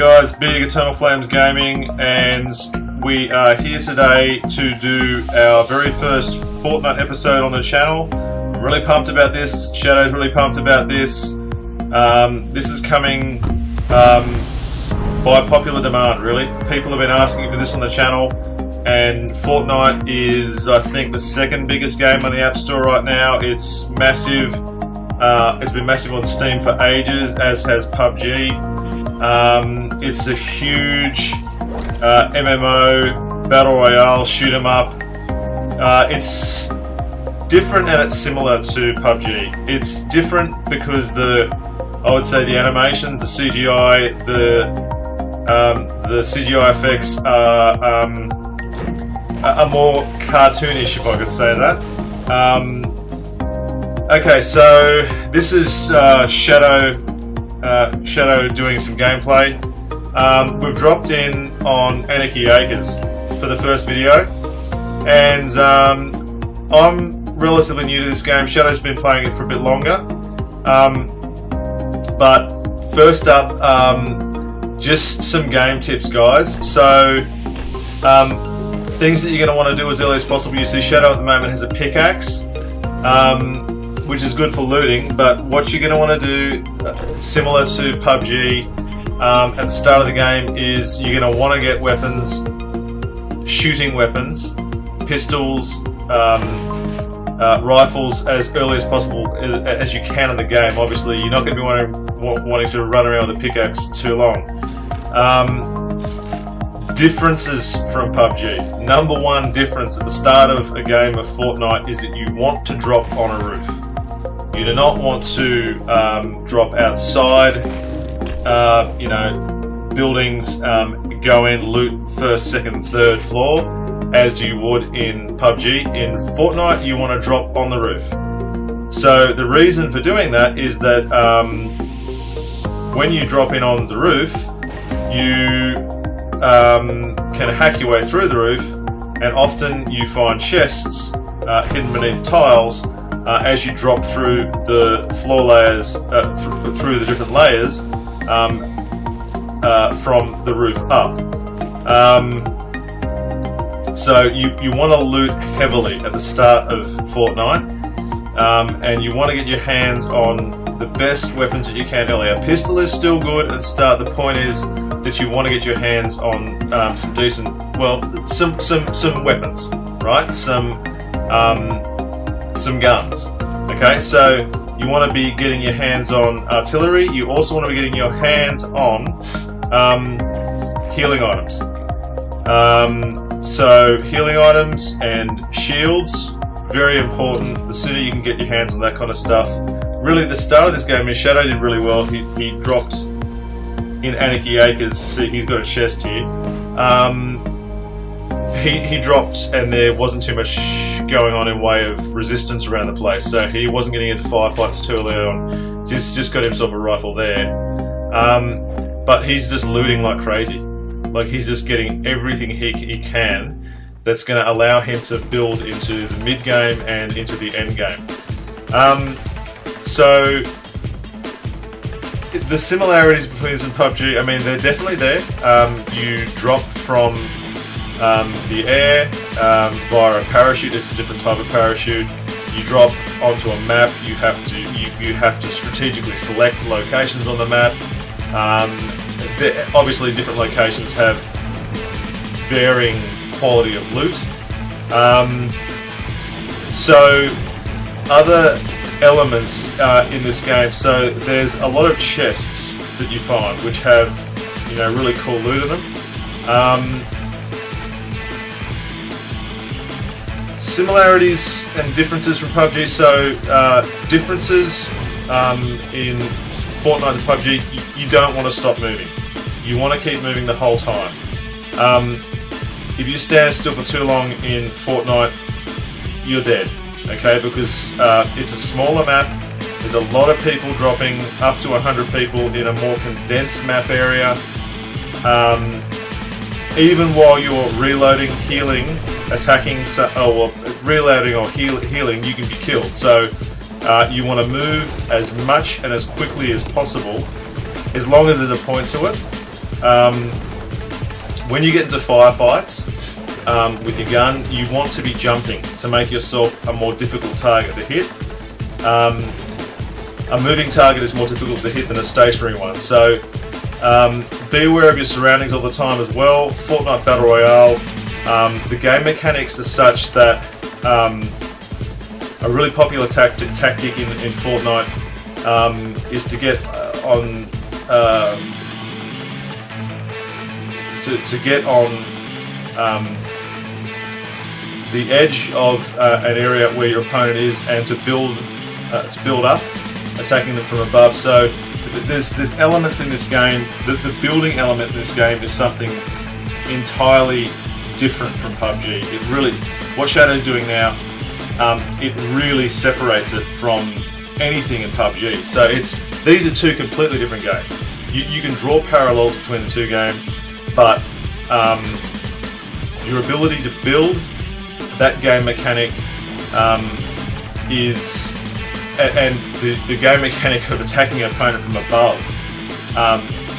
guys, Big Eternal Flames Gaming, and we are here today to do our very first Fortnite episode on the channel. I'm really pumped about this. Shadow's really pumped about this. This is coming by popular demand, really. People have been asking for this on the channel, and Fortnite is, I think, the second biggest game on the App Store right now. It's massive. It's been massive on Steam for ages, as has PUBG. It's a huge MMO, Battle Royale, shoot 'em up. It's different and it's similar to PUBG. It's different because I would say the animations, the CGI, the CGI effects are more cartoonish, if I could say that. Okay, so this is Shadow doing some gameplay. We've dropped in on Anarchy Acres for the first video, and I'm relatively new to this game. Shadow's been playing it for a bit longer, but first up, just some game tips, guys. So things that you're going to want to do as early as possible. You see Shadow at the moment has a pickaxe, which is good for looting, but what you're going to want to do, similar to PUBG, at the start of the game, is you're going to want to get weapons, shooting weapons, pistols, rifles as early as possible as you can in the game. Obviously, you're not going to be wanting to run around with a pickaxe for too long. Differences from PUBG. Number one difference at the start of a game of Fortnite is that you want to drop on a roof. You do not want to drop outside, buildings, go in, loot first, second, third floor, as you would in PUBG. In Fortnite, you want to drop on the roof. So the reason for doing that is that when you drop in on the roof, you can hack your way through the roof, and often you find chests hidden beneath tiles as you drop through the floor layers, through the different layers from the roof up. So you want to loot heavily at the start of Fortnite, and you want to get your hands on the best weapons that you can early. A pistol is still good at the start. The point is that you want to get your hands on some decent, some weapons, right? Some guns. Okay, so you want to be getting your hands on artillery. You also want to be getting your hands on healing items. So healing items and shields, very important. The sooner you can get your hands on that kind of stuff. Really, the start of this game, Shadow did really well. He dropped in Anarchy Acres. See, he's got a chest here. He dropped, and there wasn't too much going on in way of resistance around the place, so he wasn't getting into firefights too early on. Just got himself a rifle there. But he's just looting like crazy. Like, he's just getting everything he can that's going to allow him to build into the mid game and into the end game. So the similarities between this and PUBG, I mean, they're definitely there. You drop from the air via a parachute. It's a different type of parachute. You drop onto a map. You have to strategically select locations on the map. Obviously, different locations have varying quality of loot. So other elements in this game. So there's a lot of chests that you find which have really cool loot in them. Similarities and differences from PUBG. So differences in Fortnite and PUBG, you don't want to stop moving. You want to keep moving the whole time. If you stand still for too long in Fortnite, you're dead. Okay, because it's a smaller map. There's a lot of people dropping, up to 100 people in a more condensed map area. Even while you're reloading, healing, attacking, reloading or healing, you can be killed. So you want to move as much and as quickly as possible, as long as there's a point to it. when you get into firefights with your gun, you want to be jumping to make yourself a more difficult target to hit. A moving target is more difficult to hit than a stationary one, so be aware of your surroundings all the time as well. Fortnite Battle Royale, the game mechanics are such that a really popular tactic in Fortnite is to get on to get on the edge of an area where your opponent is, and to build up, attacking them from above. So there's elements in this game. The building element in this game is something entirely different from PUBG. It really, what Shadow's doing now, it really separates it from anything in PUBG. So these are two completely different games. You can draw parallels between the two games, but your ability to build, that game mechanic is, and the game mechanic of attacking an opponent from above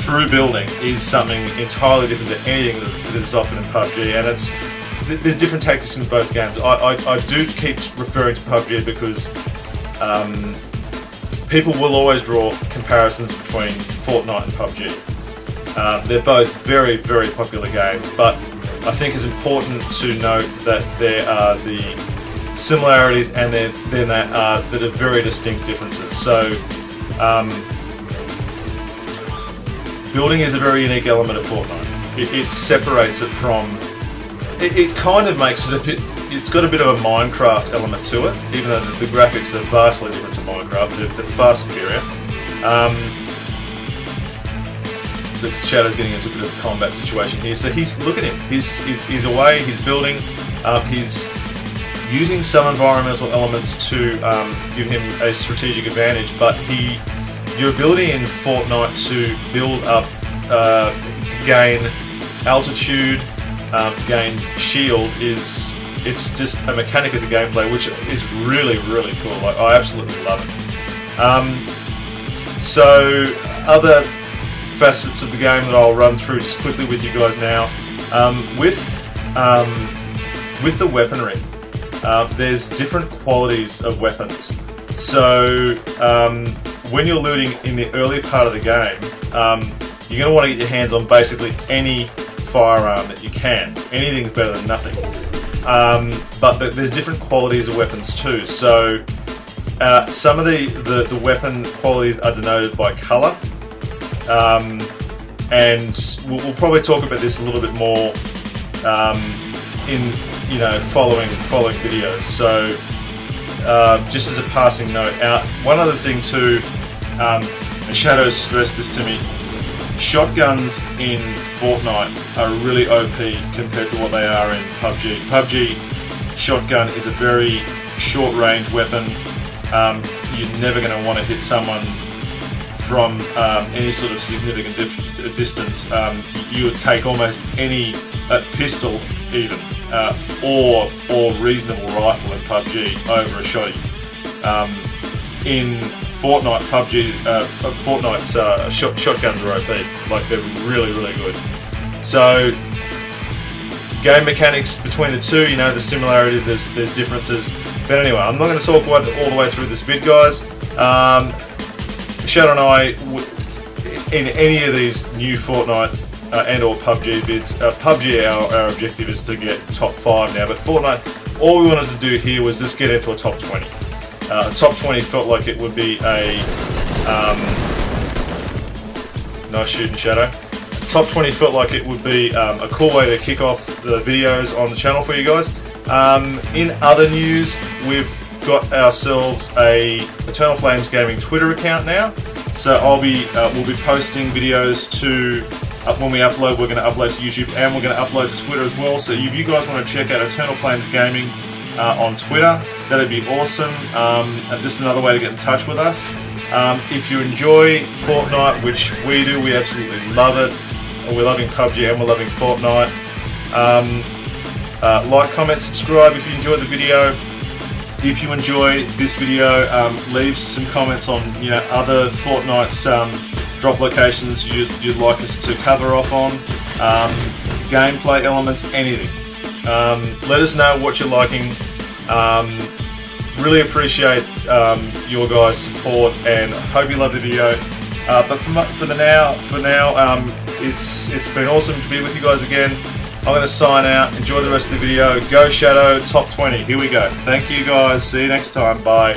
through building is something entirely different than anything that is often in PUBG, and there's different tactics in both games. I do keep referring to PUBG because people will always draw comparisons between Fortnite and PUBG. They're both very, very popular games, but I think it's important to note that there are the similarities and then that are very distinct differences. So building is a very unique element of Fortnite. It separates it from, it kind of makes it a bit, it's got a bit of a Minecraft element to it, even though the graphics are vastly different to Minecraft. They're far superior. So Shadow's getting into a bit of a combat situation here. So look at him. He's away. He's building. He's using some environmental elements to give him a strategic advantage. But your ability in Fortnite to build up, gain altitude, gain shield it's just a mechanic of the gameplay, which is really, really cool. I absolutely love it. So other facets of the game that I'll run through just quickly with you guys now. With the weaponry, there's different qualities of weapons. So when you're looting in the early part of the game, you're going to want to get your hands on basically any firearm that you can. Anything's better than nothing. But there's different qualities of weapons too. So some of the weapon qualities are denoted by colour. And we'll probably talk about this a little bit more in following videos. So just as a passing note, one other thing too, and Shadow stressed this to me, shotguns in Fortnite are really OP compared to what they are in PUBG. PUBG shotgun is a very short range weapon. You're never going to want to hit someone from any sort of significant distance. You would take almost any pistol even, or reasonable rifle in PUBG over a shotty. In Fortnite, Fortnite's shotguns are OP. Like, they're really, really good. So game mechanics between the two, the similarity, there's differences. But anyway, I'm not going to talk about all the way through this vid, guys. Shadow and I, in any of these new Fortnite and or PUBG vids, PUBG our objective is to get top 5 now, but Fortnite, all we wanted to do here was just get into a top 20. Top 20 felt like it would be a nice shooting, Shadow. Top 20 felt like it would be a cool way to kick off the videos on the channel for you guys. In other news, we've got ourselves a Eternal Flames Gaming Twitter account now. So we'll be posting videos to, when we upload, we're going to upload to YouTube and we're going to upload to Twitter as well. So if you guys want to check out Eternal Flames Gaming on Twitter, that'd be awesome. And just another way to get in touch with us. If you enjoy Fortnite, which we do, we absolutely love it. We're loving PUBG and we're loving Fortnite. Like, comment, subscribe if you enjoyed the video. If you enjoy this video, leave some comments on other Fortnite's drop locations you'd like us to cover off on, gameplay elements, anything. Let us know what you're liking. Really appreciate your guys' support, and hope you love the video. But for now, it's been awesome to be with you guys again. I'm going to sign out. Enjoy the rest of the video. Go Shadow, top 20. Here we go. Thank you guys. See you next time. Bye.